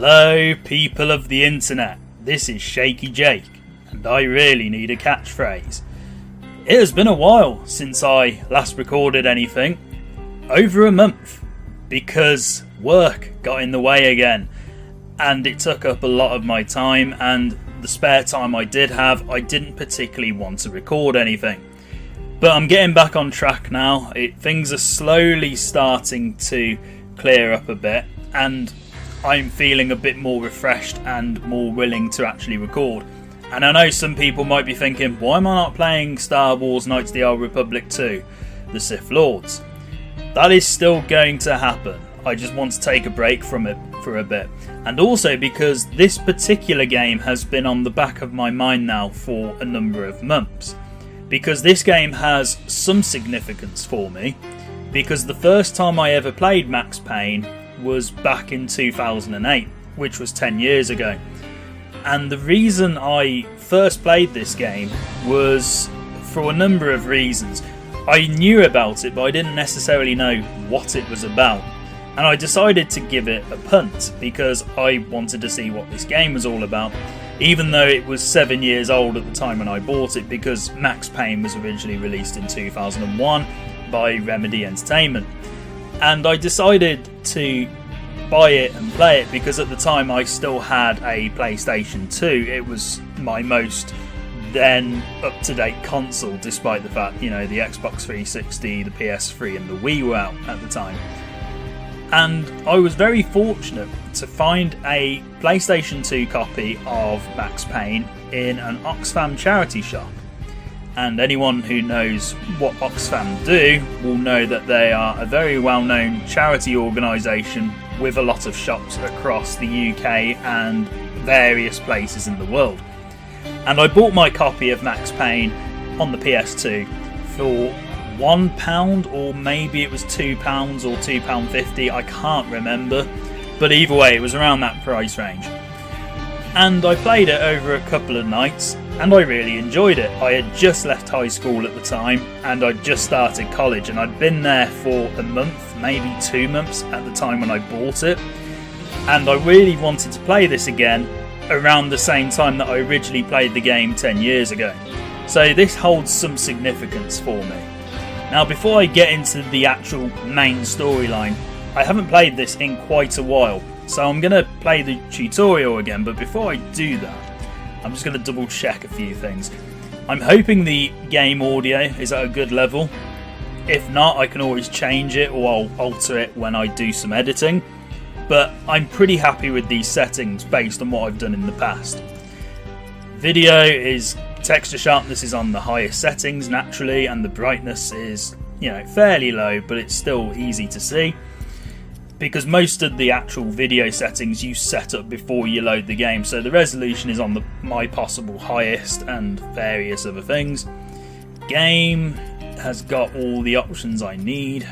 Hello, people of the internet. This is Shaky Jake, and I really need a catchphrase. It has been a while since I last recorded anything. Over a month, because work got in the way again, and it took up a lot of my time, and the spare time I did have, I didn't particularly want to record anything. But I'm getting back on track now. Things are slowly starting to clear up a bit, and I'm feeling a bit more refreshed and more willing to actually record. And I know some people might be thinking, why am I not playing Star Wars Knights of the Old Republic 2, the Sith Lords? That is still going to happen. I just want to take a break from it for a bit. And also because this particular game has been on the back of my mind now for a number of months. Because this game has some significance for me. Because the first time I ever played Max Payne was back in 2008, which was 10 years ago. And the reason I first played this game was for a number of reasons. I knew about it, but I didn't necessarily know what it was about. And I decided to give it a punt because I wanted to see what this game was all about, even though it was 7 years old at the time when I bought it, because Max Payne was originally released in 2001 by Remedy Entertainment. And I decided to buy it and play it because at the time I still had a PlayStation 2. It was my most then up-to-date console, despite the fact, the Xbox 360, the PS3 and the Wii were out at the time. And I was very fortunate to find a PlayStation 2 copy of Max Payne in an Oxfam charity shop. And anyone who knows what Oxfam do will know that they are a very well-known charity organisation with a lot of shops across the UK and various places in the world. And I bought my copy of Max Payne on the PS2 for £1, or maybe it was £2 or £2.50, I can't remember. But either way, it was around that price range. And I played it over a couple of nights, and I really enjoyed it. I had just left high school at the time, and I'd just started college, and I'd been there for a month, maybe 2 months at the time when I bought it. And I really wanted to play this again around the same time that I originally played the game 10 years ago. So this holds some significance for me. Now, before I get into the actual main storyline, I haven't played this in quite a while, so I'm going to play the tutorial again, but before I do that, I'm just going to double check a few things. I'm hoping the game audio is at a good level. If not, I can always change it or I'll alter it when I do some editing, but I'm pretty happy with these settings based on what I've done in the past. Texture sharpness is on the highest settings naturally, and the brightness is, fairly low, but it's still easy to see. Because most of the actual video settings you set up before you load the game, so the resolution is on my possible highest and various other things. Game has got all the options I need,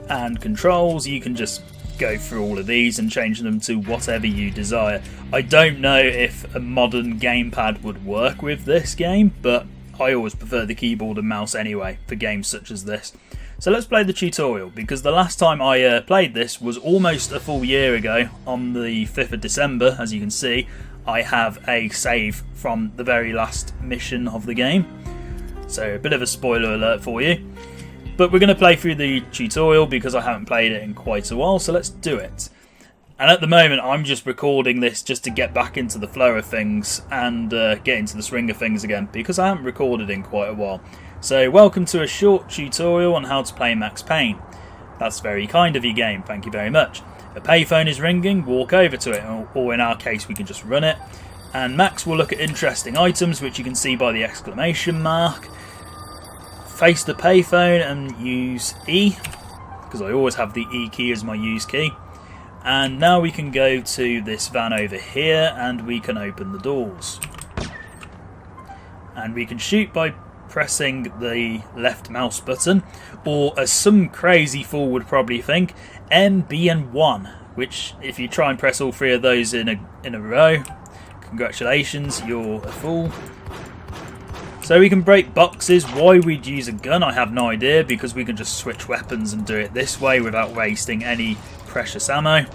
and controls, you can just go through all of these and change them to whatever you desire. I don't know if a modern gamepad would work with this game, but I always prefer the keyboard and mouse anyway for games such as this. So let's play the tutorial, because the last time I played this was almost a full year ago, on the 5th of December. As you can see, I have a save from the very last mission of the game. So a bit of a spoiler alert for you. But we're going to play through the tutorial because I haven't played it in quite a while, so let's do it. And at the moment I'm just recording this just to get back into the flow of things and get into the swing of things again, because I haven't recorded in quite a while. So welcome to a short tutorial on how to play Max Payne. That's very kind of you, game, thank you very much. A payphone is ringing, walk over to it, or in our case we can just run it. And Max will look at interesting items, which you can see by the exclamation mark. Face the payphone and use E, because I always have the E key as my use key. And now we can go to this van over here and we can open the doors. And we can shoot by pressing the left mouse button, or as some crazy fool would probably think, M, B and 1, which if you try and press all three of those in a row, congratulations, you're a fool. So we can break boxes. Why we'd use a gun, I have no idea, because we can just switch weapons and do it this way without wasting any precious ammo.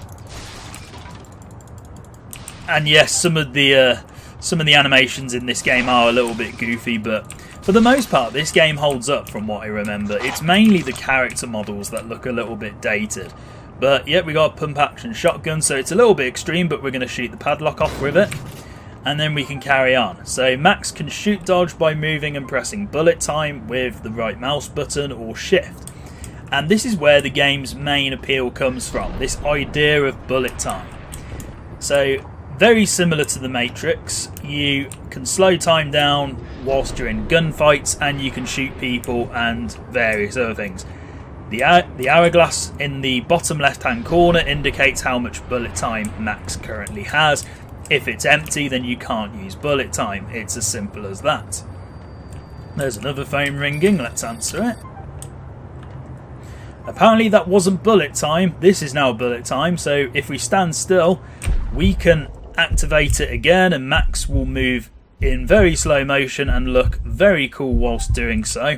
And yes, some of the animations in this game are a little bit goofy, but for the most part, this game holds up from what I remember. It's mainly the character models that look a little bit dated. But yeah, we got a pump action shotgun, so it's a little bit extreme, but we're going to shoot the padlock off with it. And then we can carry on. So Max can shoot dodge by moving and pressing bullet time with the right mouse button or shift. And this is where the game's main appeal comes from, this idea of bullet time. So very similar to the Matrix, you can slow time down whilst you're in gunfights, and you can shoot people and various other things. The hourglass in the bottom left hand corner indicates how much bullet time Max currently has. If it's empty, then you can't use bullet time. It's as simple as that. There's another phone ringing, let's answer it. Apparently that wasn't bullet time, this is now bullet time, so if we stand still, we can activate it again and Max will move in very slow motion and look very cool whilst doing so.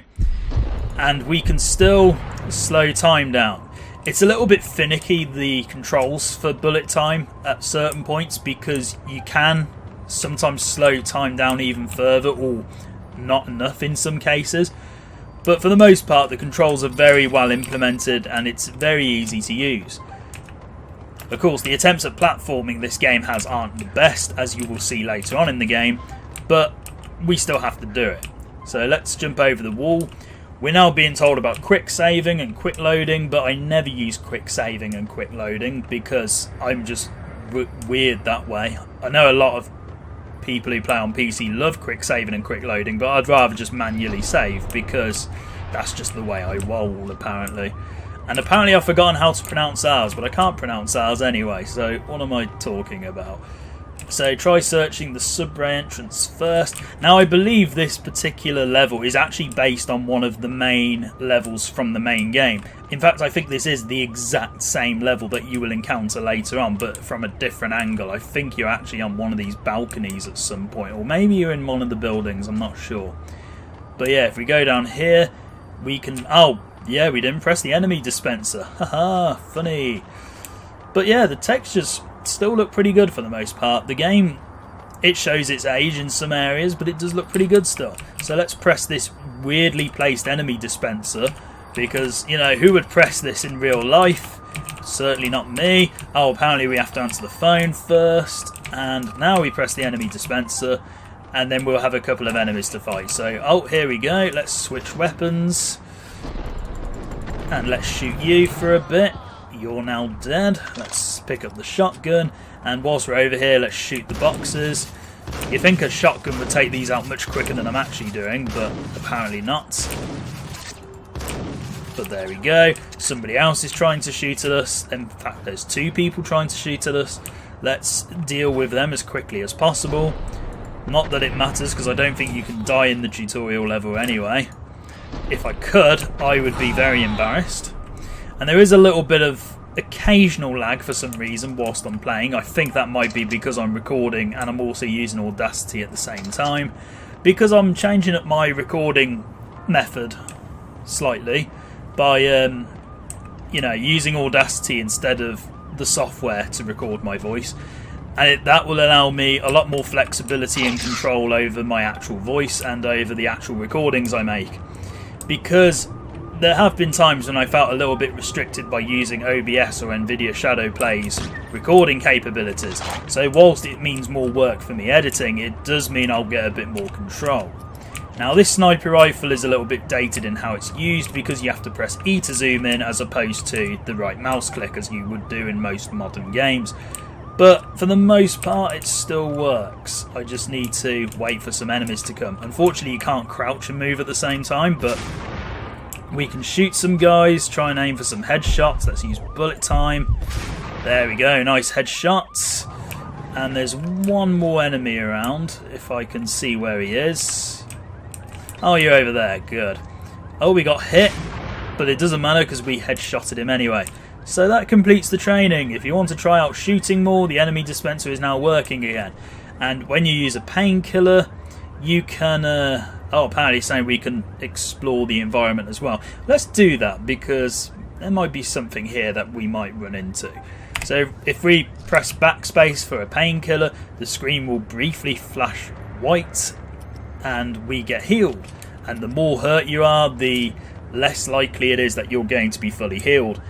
And we can still slow time down. It's a little bit finicky, the controls for bullet time at certain points, because you can sometimes slow time down even further, or not enough in some cases. But for the most part, the controls are very well implemented and it's very easy to use. Of course, the attempts at platforming this game has aren't the best, as you will see later on in the game, but we still have to do it. So let's jump over the wall. We're now being told about quick saving and quick loading, but I never use quick saving and quick loading because I'm just weird that way. I know a lot of people who play on PC love quick saving and quick loading, but I'd rather just manually save because that's just the way I roll, apparently. And apparently I've forgotten how to pronounce ours, but I can't pronounce ours anyway, so what am I talking about? So try searching the subway entrance first. Now I believe this particular level is actually based on one of the main levels from the main game. In fact, I think this is the exact same level that you will encounter later on, but from a different angle. I think you're actually on one of these balconies at some point, or maybe you're in one of the buildings, I'm not sure. But yeah, if we go down here, we can... Oh, yeah, we didn't press the enemy dispenser. Haha, funny. But yeah, the textures still look pretty good for the most part. The game, it shows its age in some areas, but it does look pretty good still. So let's press this weirdly placed enemy dispenser, because, you know, who would press this in real life? Certainly not me. Oh, apparently we have to answer the phone first, and now we press the enemy dispenser, and then we'll have a couple of enemies to fight. So, oh, here we go. Let's switch weapons, and let's shoot you for a bit. You're now dead. Let's pick up the shotgun, and whilst we're over here, let's shoot the boxes. You think a shotgun would take these out much quicker than I'm actually doing, but apparently not. But there we go. Somebody else is trying to shoot at us. In fact, there's two people trying to shoot at us. Let's deal with them as quickly as possible. Not that it matters, because I don't think you can die in the tutorial level anyway. If I could, I would be very embarrassed. And there is a little bit of occasional lag for some reason whilst I'm playing. I think that might be because I'm recording and I'm also using Audacity at the same time, because I'm changing up my recording method slightly by you know, using Audacity instead of the software to record my voice, and that will allow me a lot more flexibility and control over my actual voice and over the actual recordings I make, because there have been times when I felt a little bit restricted by using OBS or Nvidia Shadow Play's recording capabilities. So whilst it means more work for me editing, it does mean I'll get a bit more control. Now this sniper rifle is a little bit dated in how it's used, because you have to press E to zoom in as opposed to the right mouse click as you would do in most modern games. But for the most part it still works. I just need to wait for some enemies to come. Unfortunately you can't crouch and move at the same time, but we can shoot some guys, try and aim for some headshots. Let's use bullet time. There we go, nice headshots. And there's one more enemy around, if I can see where he is. Oh, you're over there, good. Oh, we got hit, but it doesn't matter because we headshotted him anyway. So that completes the training. If you want to try out shooting more, the enemy dispenser is now working again. And when you use a painkiller, you can... Oh, apparently it's saying we can explore the environment as well. Let's do that, because there might be something here that we might run into. So if we press backspace for a painkiller, the screen will briefly flash white and we get healed. And the more hurt you are, the less likely it is that you're going to be fully healed.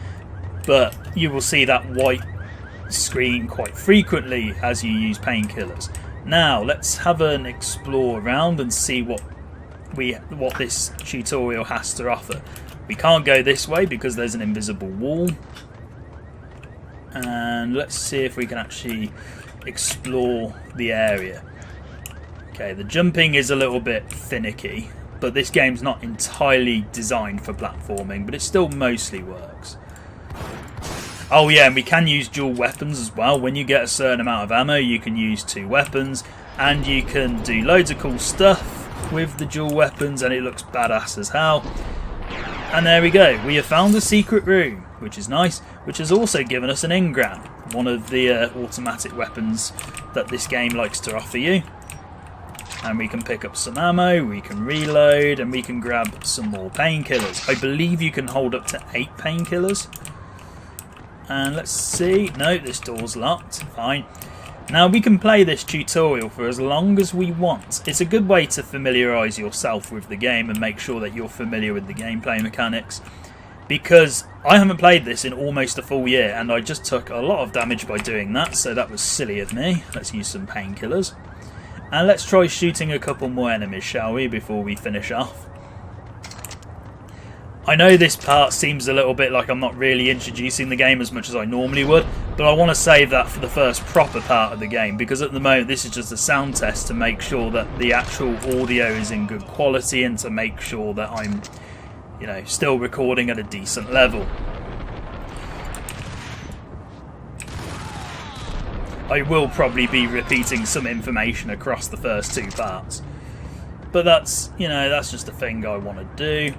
But you will see that white screen quite frequently as you use painkillers. Now let's have an explore around and see what this tutorial has to offer. We can't go this way because there's an invisible wall. And let's see if we can actually explore the area. Okay, the jumping is a little bit finicky, but this game's not entirely designed for platforming, but it still mostly works. Oh yeah, and we can use dual weapons as well. When you get a certain amount of ammo, you can use 2 weapons, and you can do loads of cool stuff with the dual weapons, and it looks badass as hell. And there we go, we have found a secret room, which is nice, which has also given us an engram, one of the automatic weapons that this game likes to offer you. And we can pick up some ammo, we can reload, and we can grab some more painkillers. I believe you can hold up to 8 painkillers. And let's see, no, this door's locked, fine. Now we can play this tutorial for as long as we want. It's a good way to familiarise yourself with the game and make sure that you're familiar with the gameplay mechanics. Because I haven't played this in almost a full year and I just took a lot of damage by doing that, so that was silly of me. Let's use some painkillers. And let's try shooting a couple more enemies, shall we, before we finish off. I know this part seems a little bit like I'm not really introducing the game as much as I normally would, but I want to save that for the first proper part of the game, because at the moment this is just a sound test to make sure that the actual audio is in good quality and to make sure that I'm, you know, still recording at a decent level. I will probably be repeating some information across the first 2 parts, but that's, you know, that's just a thing I want to do.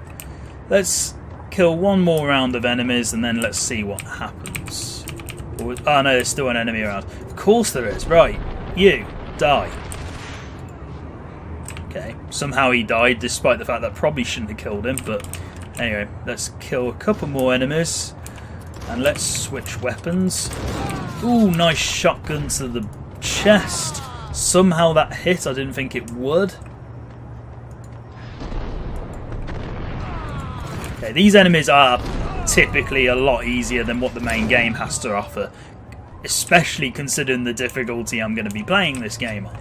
Let's kill one more round of enemies and then let's see what happens. Oh no, there's still an enemy around. Of course there is. Right, you, die. Okay, somehow he died despite the fact that I probably shouldn't have killed him, but anyway, let's kill a couple more enemies and let's switch weapons. Ooh, nice shotgun to the chest. Somehow that hit, I didn't think it would. Okay, these enemies are typically a lot easier than what the main game has to offer, especially considering the difficulty I'm going to be playing this game on.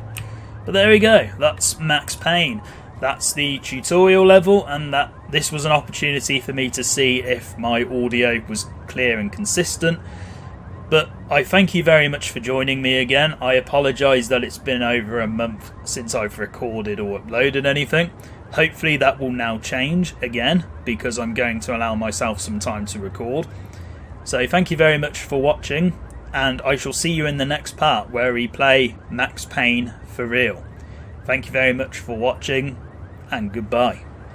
But there we go, that's Max Payne. That's the tutorial level, and this was an opportunity for me to see if my audio was clear and consistent. But I thank you very much for joining me again. I apologise that it's been over a month since I've recorded or uploaded anything. Hopefully that will now change again, because I'm going to allow myself some time to record. So thank you very much for watching, and I shall see you in the next part where we play Max Payne for real. Thank you very much for watching, and goodbye.